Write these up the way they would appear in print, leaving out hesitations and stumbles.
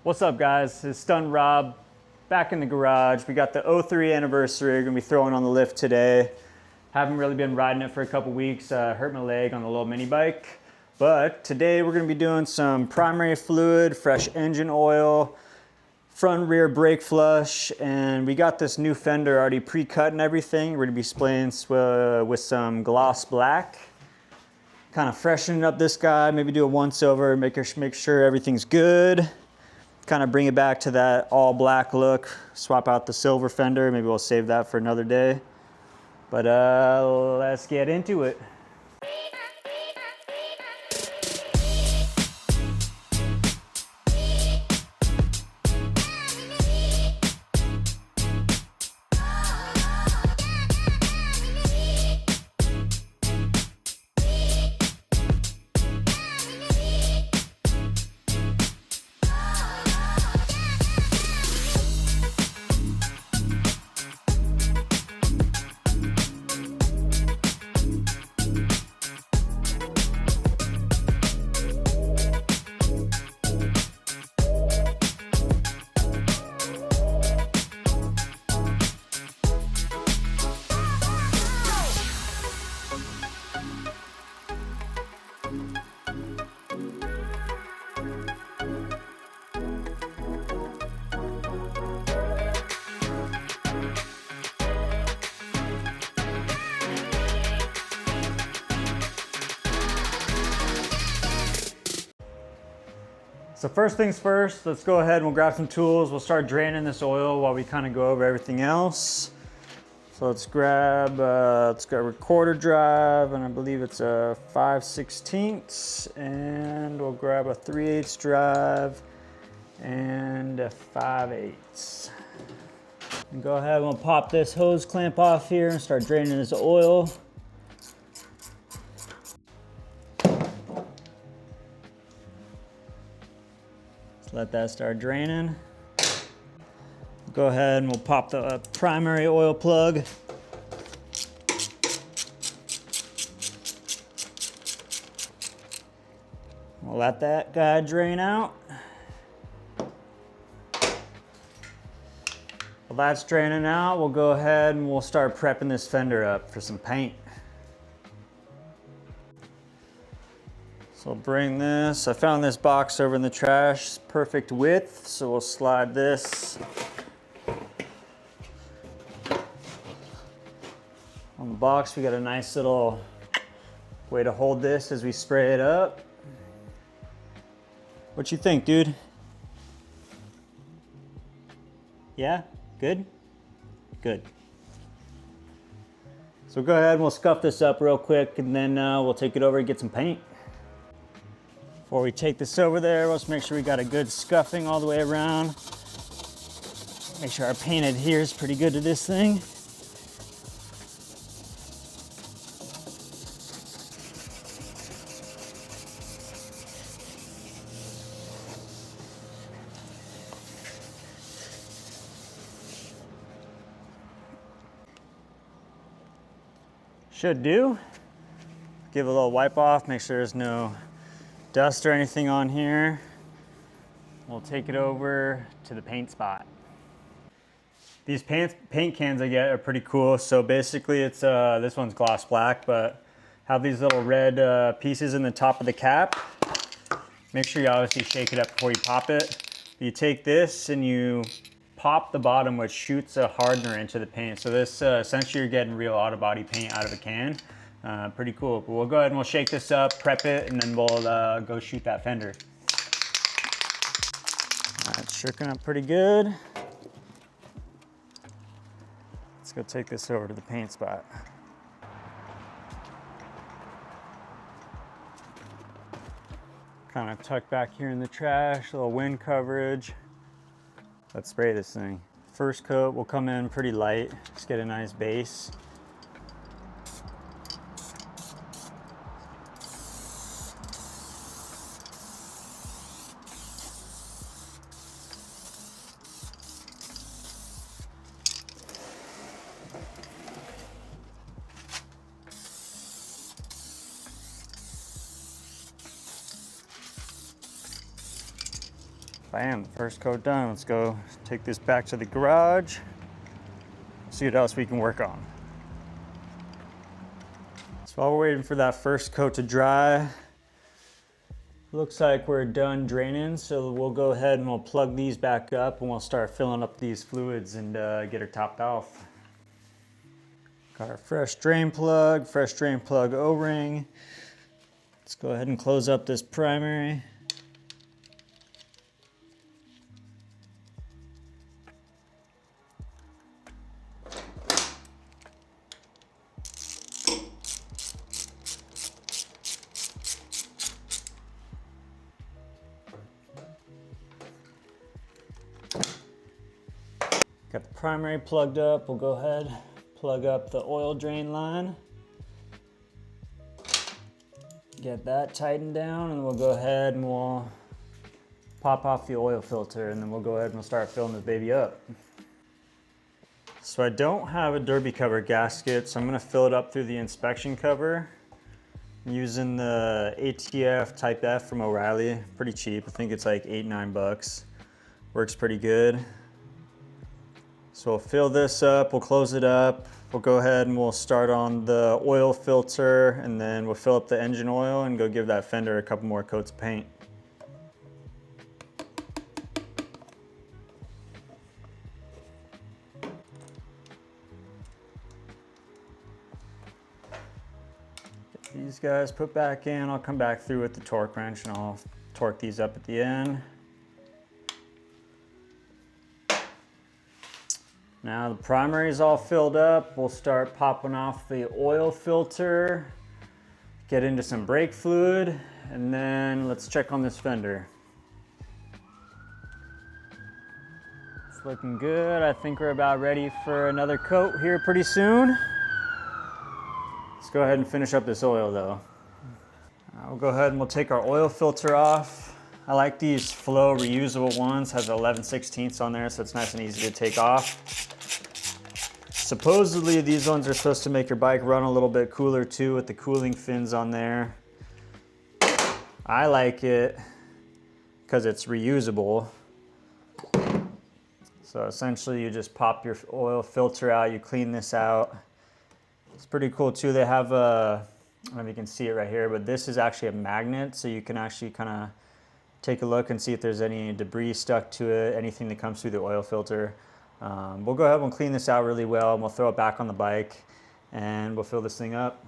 What's up, guys? It's Stunt Rob back in the garage. We got the 03 anniversary we're gonna be throwing on the lift today. Haven't really been riding it for a couple weeks. Hurt my leg on the little mini bike. But today we're gonna be doing some primary fluid, fresh engine oil, front rear brake flush, and we got this new fender already pre-cut and everything. We're gonna be spraying with some gloss black. Kind of freshening up this guy, maybe do a once over, make sure everything's good. Kind of bring it back to that all black look, swap out the silver fender. Maybe we'll save that for another day. But let's get into it. So first things first, let's go ahead and we'll grab some tools. We'll start draining this oil while we kind of go over everything else. So let's grab a quarter drive, and I believe it's a 5/16, and we'll grab a 3/8 drive and a 5/8. And go ahead and we'll pop this hose clamp off here and start draining this oil. Let that start draining. Go ahead and we'll pop the primary oil plug. We'll let that guy drain out. While that's draining out, we'll go ahead and we'll start prepping this fender up for some paint. So I'll bring this, I found this box over in the trash, perfect width, so we'll slide this on the box. We got a nice little way to hold this as we spray it up. What you think, dude? Yeah? Good? Good. So go ahead and we'll scuff this up real quick, and then we'll take it over and get some paint. Before we take this over there, let's make sure we got a good scuffing all the way around. Make sure our paint adheres pretty good to this thing. Should do. Give it a little wipe off, make sure there's no dust or anything on here. We'll take it over to the paint spot. These paint cans I get are pretty cool. So basically it's, this one's gloss black, but have these little red pieces in the top of the cap. Make sure you obviously shake it up before you pop it. You take this and you pop the bottom, which shoots a hardener into the paint. So this, essentially you're getting real auto body paint out of a can. Pretty cool, but we'll go ahead and we'll shake this up, prep it, and then we'll go shoot that fender. All right, it's shooking up pretty good. Let's go take this over to the paint spot. Kind of tucked back here in the trash, a little wind coverage. Let's spray this thing. First coat will come in pretty light, just get a nice base. Bam, first coat done. Let's go take this back to the garage, see what else we can work on. So while we're waiting for that first coat to dry, looks like we're done draining, so we'll go ahead and we'll plug these back up and we'll start filling up these fluids and get her topped off. Got our fresh drain plug O-ring. Let's go ahead and close up this primary. Got the primary plugged up. We'll go ahead, plug up the oil drain line. Get that tightened down, and we'll go ahead and we'll pop off the oil filter, and then we'll go ahead and we'll start filling this baby up. So I don't have a derby cover gasket, so I'm gonna fill it up through the inspection cover. I'm using the ATF Type F from O'Reilly, pretty cheap. I think it's like $8-9. Works pretty good. So we'll fill this up, we'll close it up, we'll go ahead and we'll start on the oil filter, and then we'll fill up the engine oil and go give that fender a couple more coats of paint. Get these guys put back in. I'll come back through with the torque wrench and I'll torque these up at the end. Now the primary is all filled up. We'll start popping off the oil filter, get into some brake fluid, and then let's check on this fender. It's looking good. I think we're about ready for another coat here pretty soon. Let's go ahead and finish up this oil though. We'll go ahead and we'll take our oil filter off. I like these Flow reusable ones, has 11/16 on there, so it's nice and easy to take off. Supposedly these ones are supposed to make your bike run a little bit cooler too, with the cooling fins on there. I like it because it's reusable. So essentially you just pop your oil filter out, you clean this out. It's pretty cool too. They have a, I don't know if you can see it right here, but this is actually a magnet, so you can actually kind of take a look and see if there's any debris stuck to it, anything that comes through the oil filter. We'll go ahead and we'll clean this out really well, and we'll throw it back on the bike and we'll fill this thing up.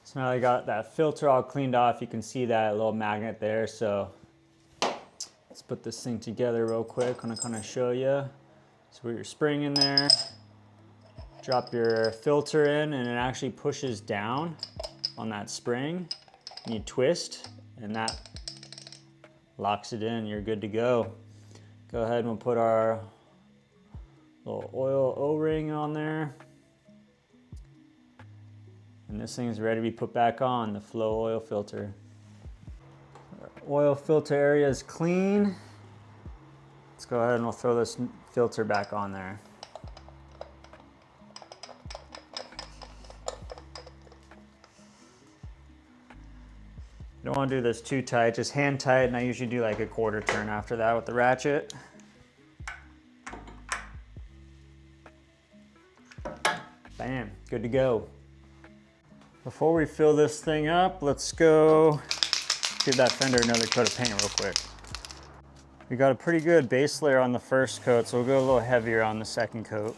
So now I got that filter all cleaned off. You can see that little magnet there. So let's put this thing together real quick. I'm gonna kind of show you. So put your spring in there, drop your filter in, and it actually pushes down on that spring. And you twist and that locks it in. You're good to go. Go ahead and we'll put our little oil O-ring on there. And this thing is ready to be put back on, the Flow oil filter. Our oil filter area is clean. Let's go ahead and we'll throw this filter back on there. You don't want to do this too tight, just hand tight, and I usually do like a quarter turn after that with the ratchet. Bam, good to go. Before we fill this thing up, let's go give that fender another coat of paint real quick. We got a pretty good base layer on the first coat, so we'll go a little heavier on the second coat.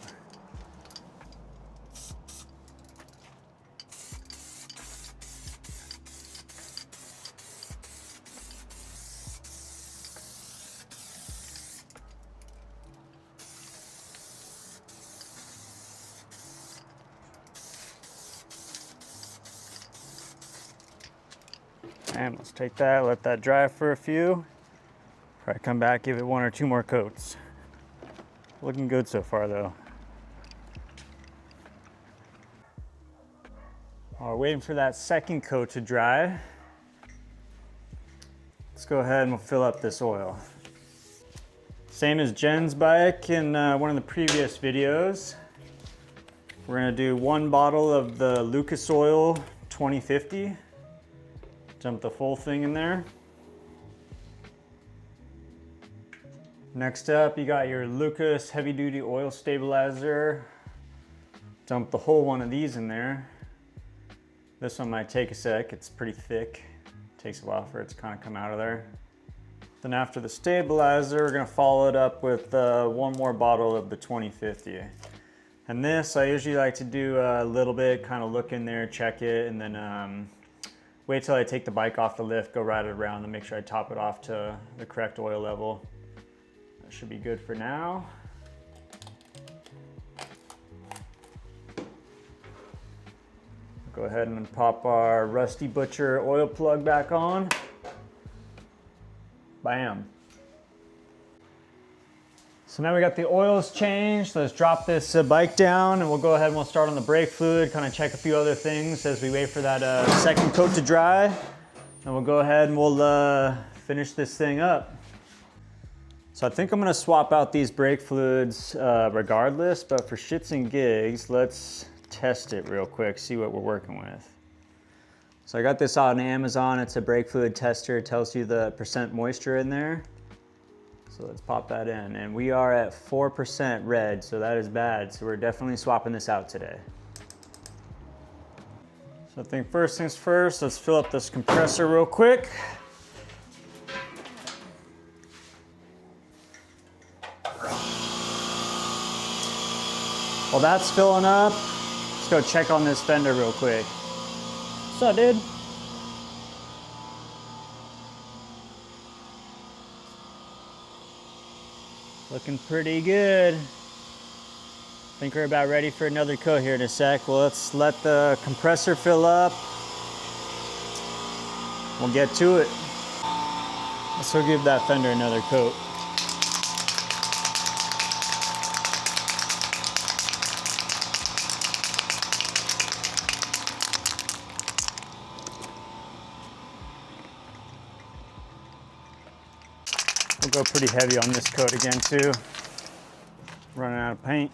And let's take that, let that dry for a few. Probably come back, give it 1 or 2 more coats. Looking good so far though. While we're waiting for that second coat to dry, let's go ahead and we'll fill up this oil. Same as Jen's bike in one of the previous videos. We're gonna do 1 bottle of the Lucas Oil 2050. Dump the full thing in there. Next up, you got your Lucas heavy duty oil stabilizer. Dump the whole one of these in there. This one might take a sec, it's pretty thick. Takes a while for it to kind of come out of there. Then after the stabilizer, we're gonna follow it up with one more bottle of the 2050. And this, I usually like to do a little bit, kind of look in there, check it, and then wait till I take the bike off the lift, go ride it around and make sure I top it off to the correct oil level. That should be good for now. Go ahead and pop our Rusty Butcher oil plug back on. Bam. So now we got the oils changed. Let's drop this bike down and we'll go ahead and we'll start on the brake fluid, kind of check a few other things as we wait for that second coat to dry. And we'll go ahead and we'll finish this thing up. So I think I'm gonna swap out these brake fluids regardless, but for shits and gigs, let's test it real quick, see what we're working with. So I got this on Amazon. It's a brake fluid tester. It tells you the percent moisture in there. So let's pop that in. And we are at 4% red, so that is bad. So we're definitely swapping this out today. So I think first things first, let's fill up this compressor real quick. While that's filling up, let's go check on this fender real quick. What's up, dude? Looking pretty good. Think we're about ready for another coat here in a sec. Well, let's let the compressor fill up. We'll get to it. Let's go give that fender another coat. We'll go pretty heavy on this coat again too. Running out of paint.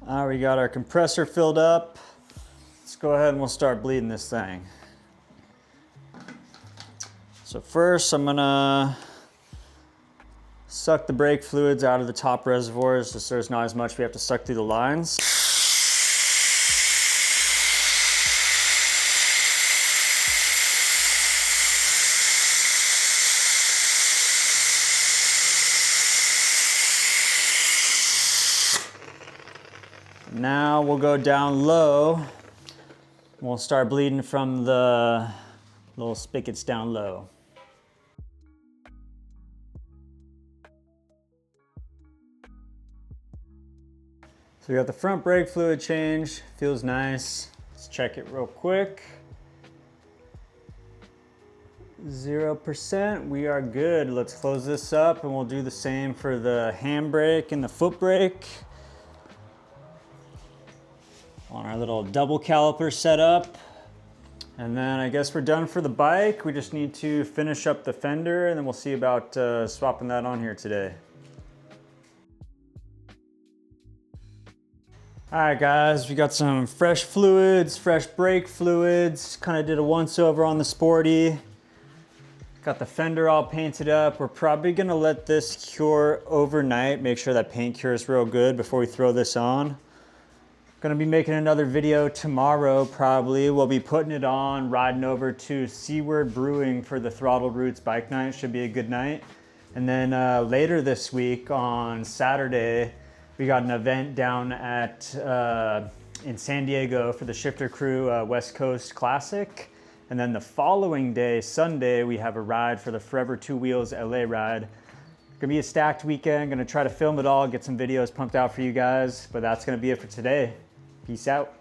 All right, we got our compressor filled up. Let's go ahead and we'll start bleeding this thing. So first I'm gonna suck the brake fluids out of the top reservoirs just so there's not as much we have to suck through the lines. Now we'll go down low. We'll start bleeding from the little spigots down low. So we got the front brake fluid change. Feels nice. Let's check it real quick. 0%, we are good. Let's close this up and we'll do the same for the handbrake and the foot brake. On our little double caliper setup. And then I guess we're done for the bike. We just need to finish up the fender and then we'll see about swapping that on here today. All right guys, we got some fresh fluids, fresh brake fluids. Kind of did a once over on the Sporty. Got the fender all painted up. We're probably gonna let this cure overnight. Make sure that paint cures real good before we throw this on. Gonna be making another video tomorrow probably. We'll be putting it on, riding over to Seaward Brewing for the Throttled Roots bike night. Should be a good night. And then later this week on Saturday, we got an event down at in San Diego for the Shifter Crew West Coast Classic. And then the following day, Sunday, we have a ride for the Forever Two Wheels LA ride. Gonna be a stacked weekend. Gonna try to film it all, get some videos pumped out for you guys. But that's gonna be it for today. Peace out.